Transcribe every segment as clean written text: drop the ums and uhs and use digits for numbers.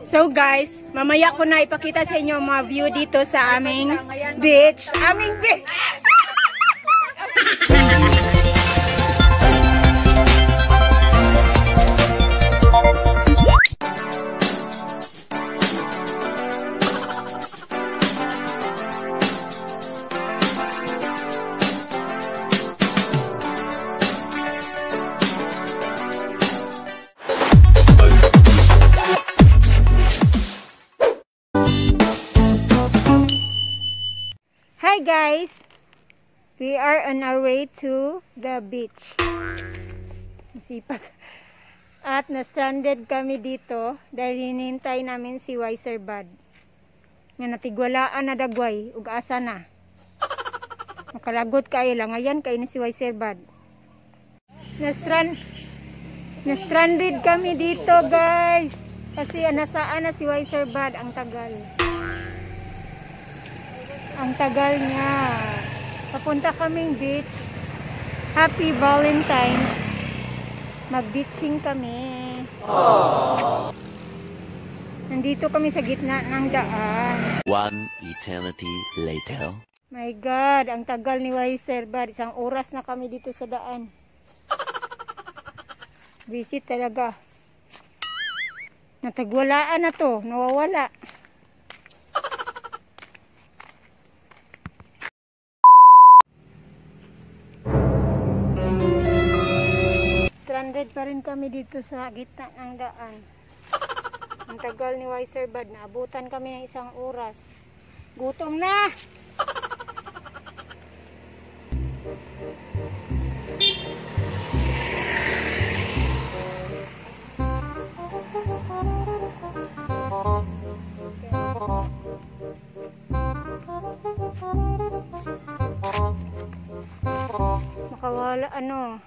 So guys, mamaya ko na ipakita sa inyo mga view dito sa aming beach. Aming beach! Hi guys, we are on our way to the beach. Sipag. At na-stranded kami dito dahil hinintay namin si Wiser Bud. Nga natigwalaan na dagway, ug asa na. Makalagot kayo lang, ayan kayo ni si Wiser Bud. Na-stranded kami dito guys. Kasi nasaan na si Wiser Bud, ang tagal. Ang tagal niya. Papunta kaming beach. Happy Valentine's. Mag-beaching kami. Aww. Nandito kami sa gitna ng daan. One eternity later. My God, ang tagal ni Wiser Bud. 1 oras na kami dito sa daan. Busy talaga. Natagwalaan na to. Nawawala. Stranded pa rin kami dito sa gitna ng daan. Ang tagal ni Wiser Bud. Naabutan kami ng 1 oras. Gutom na! Makawala ano.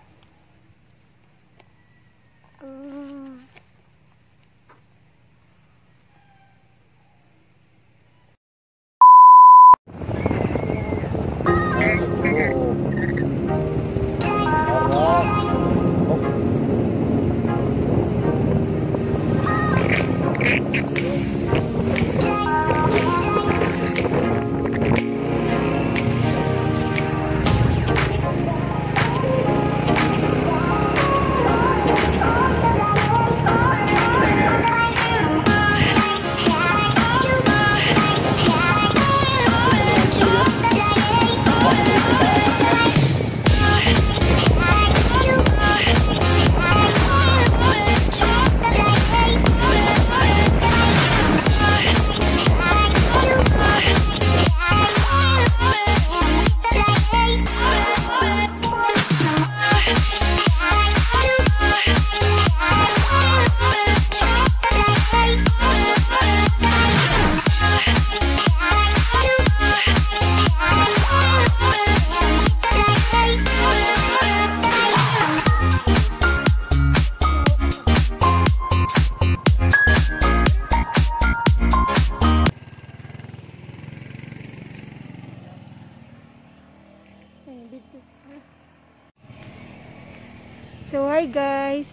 So hi guys,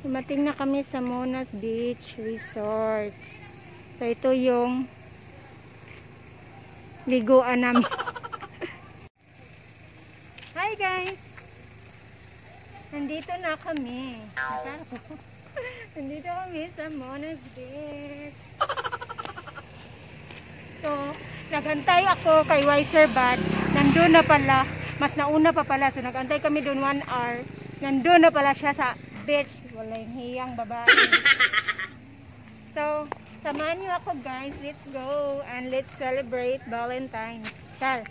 dumating na kami sa Monas Beach Resort. So ito yung liguan namin. Hi guys, nandito na kami. Nandito kami sa Monas Beach. So nagantay ako kay Wiser Bud. Nandun na pala, mas nauna pa pala. So nagantay kami doon 1 hour. Nandun na pala siya sa beach. Walang hiyang babae. So, samahan niyo ako guys. Let's go and let's celebrate Valentine's. Char.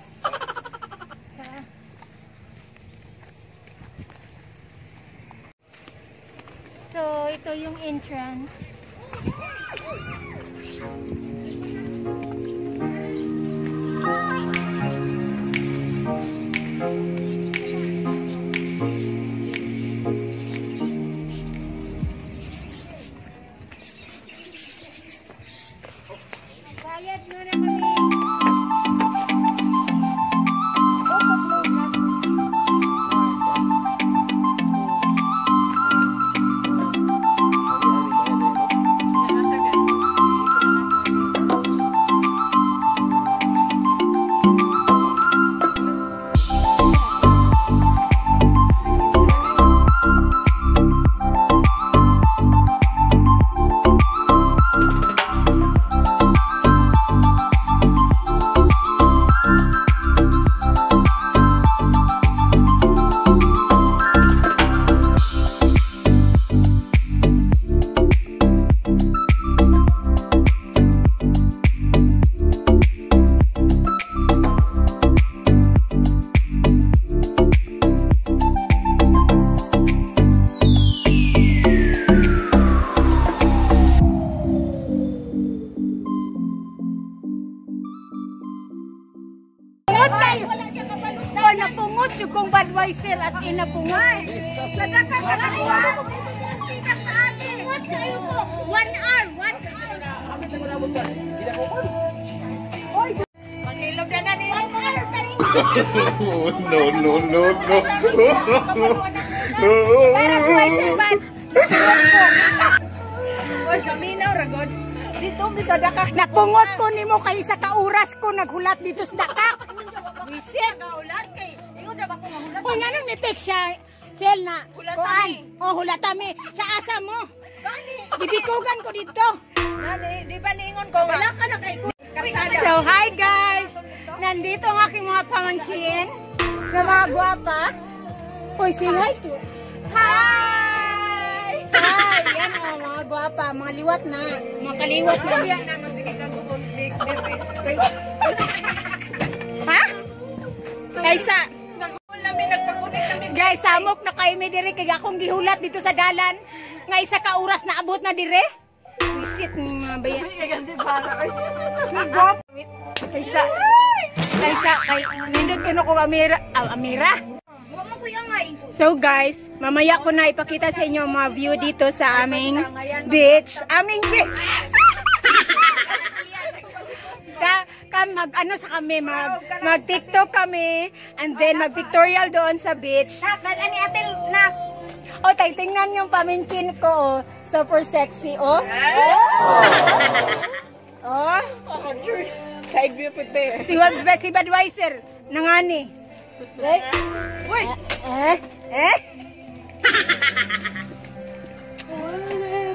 So, ito yung entrance. Bayad muna kami. na pungay. Sadaka ka na kuha. Kita sa atin. What kayo ko? 1 hour. 1 hour. Maghilog na ni. 1 hour kayo. No. Para sa iban. Oy, kaminaw ragod. Dito bisa daka. Napungot ko nimo kay sa kauras ko naghulat dito sa dakak. Wisit. Ulat kay. Ingon ra ba ko mahulat? Kung ano ni text siya, Sel na. Hulatami. Oh, hulatami. Sa asa mo. Gani. Bibikugan ko dito. Nani, di ba niingon ko wala ka na kay ko. Karsada. So, hi guys! Nandito ang aking mga pamangkin na mga gwapa. Uy, say hi to. Hi! Hi! Yan o, mga gwapa. Mga liwat na. Mga kaliwat na. Yan na sige ka ko big Ha? Kaysa, Wala mi nagpakunik kami. guys, samok na kayo may dire. Kaya akong gihulat dito sa dalan. Nga isa ka oras na abot na dire. Visit mga bayan. Kasi para. Kaysa, kay nindot ko na ko Amira. Amira? Wa mo ko yang ay. So guys, mamaya ko na ipakita sa inyo ang mga view dito sa aming beach. Aming beach! Mag ano sa kami, mag TikTok kami, and then mag pictorial doon sa beach. Nak, ani atel nak. O, tingnan yung pamingkin ko, oh. Super sexy, oh. Oh. Side view puti. Si Budweiser, nangani. Uy,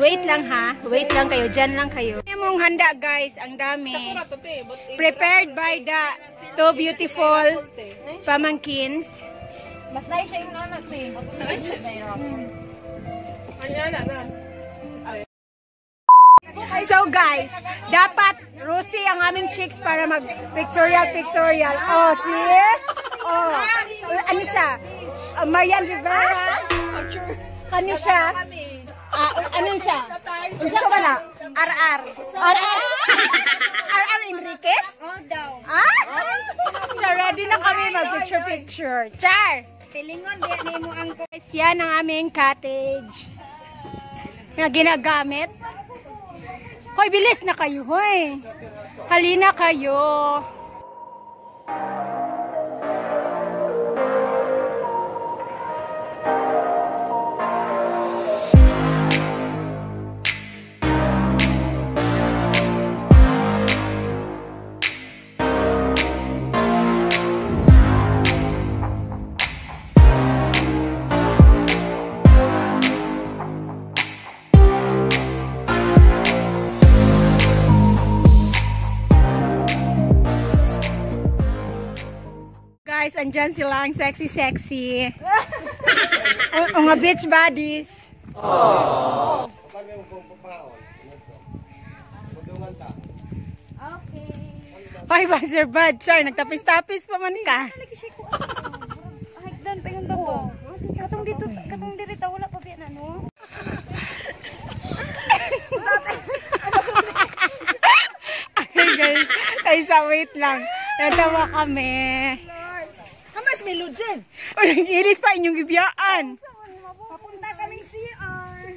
Wait lang ha. Wait lang kayo. Dyan lang kayo. Yung mong handa guys. Ang dami. Prepared by the two beautiful pamangkins. mas nice siya yung anak ni. So guys, dapat Rosie ang aming chicks para mag pictorial. Oh, see? Oh. Ano siya? Marian Rivera? Ano siya? Ano siya? Isa ka ba na? RR. RR Enriquez? Oh, daw. So ready na kami mag-picture. Char! Pilingon, di ni mo ang ko. Guys, yan ang aming cottage na ginagamit. Hoy, bilis na kayo, hoy. Halina kayo. Guys, andyan sila ang sexy. Mga beach buddies. Okay. Hoy, Buster Bud, Char, nagtapis-tapis pa man ka. Hagdan pa yung babo. Katong dito, katong dirita wala pa biya na no. Okay guys, ay sa wait lang. Natawa kami. Hamas meludjen. O, nag-ilis pa inyong gibiyaan. Papunta kami CR.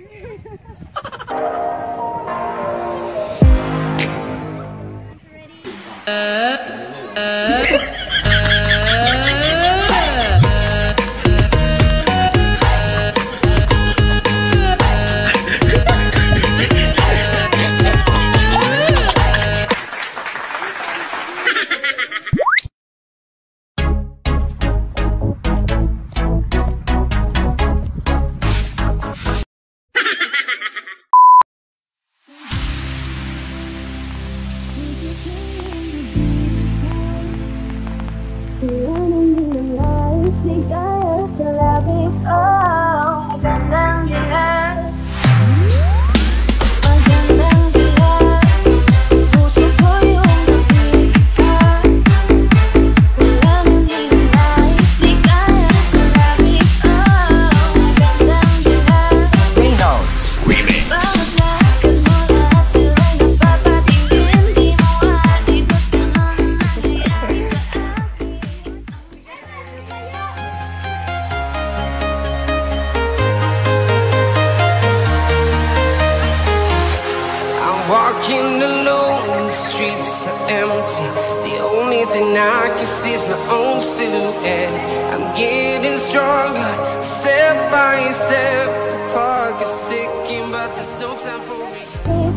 walking alone, the streets are empty. The only thing I can see is my own silhouette. I'm getting stronger, step by step. The clock is ticking, but there's no time for me.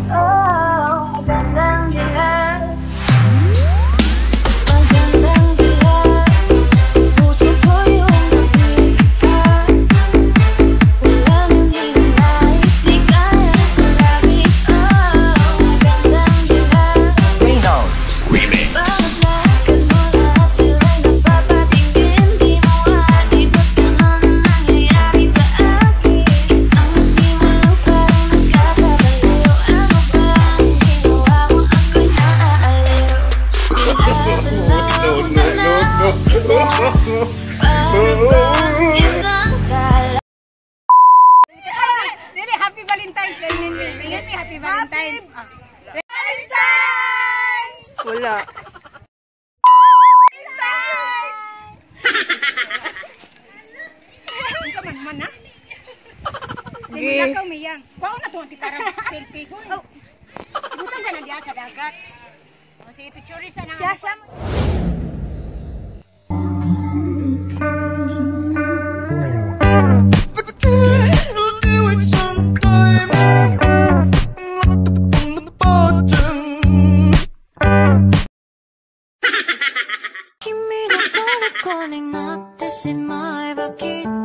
Magandang dilag. Magandang dilag. Puso ko yung nabigyan. Wala nang hinanais, di kaya kulabis. Magandang dilag. Reynolds Remix. Babaglagan mo lahat, sila'y napapatingin. Di mo aibot kung ano nangyayari sa akin. Isang di mo lang parang nagkakabaliw. Ano ba ang ginawa mo? Ako'y naaaliw. Pinapalaw na lang kita. Para bang isang kala. Dili, happy Valentine's Day, Mindy. Sige, happy Valentine's. Valentine's! Wala. Valentine's! Ang man na? Hindi mo lakaw miyang. Pao na ito, antikarang selfie. Oh, ibutan sa nandiyan sa dagat. O, sige, picturis na nga. Siya. Kimi no toriko ni natte shimaeba kitto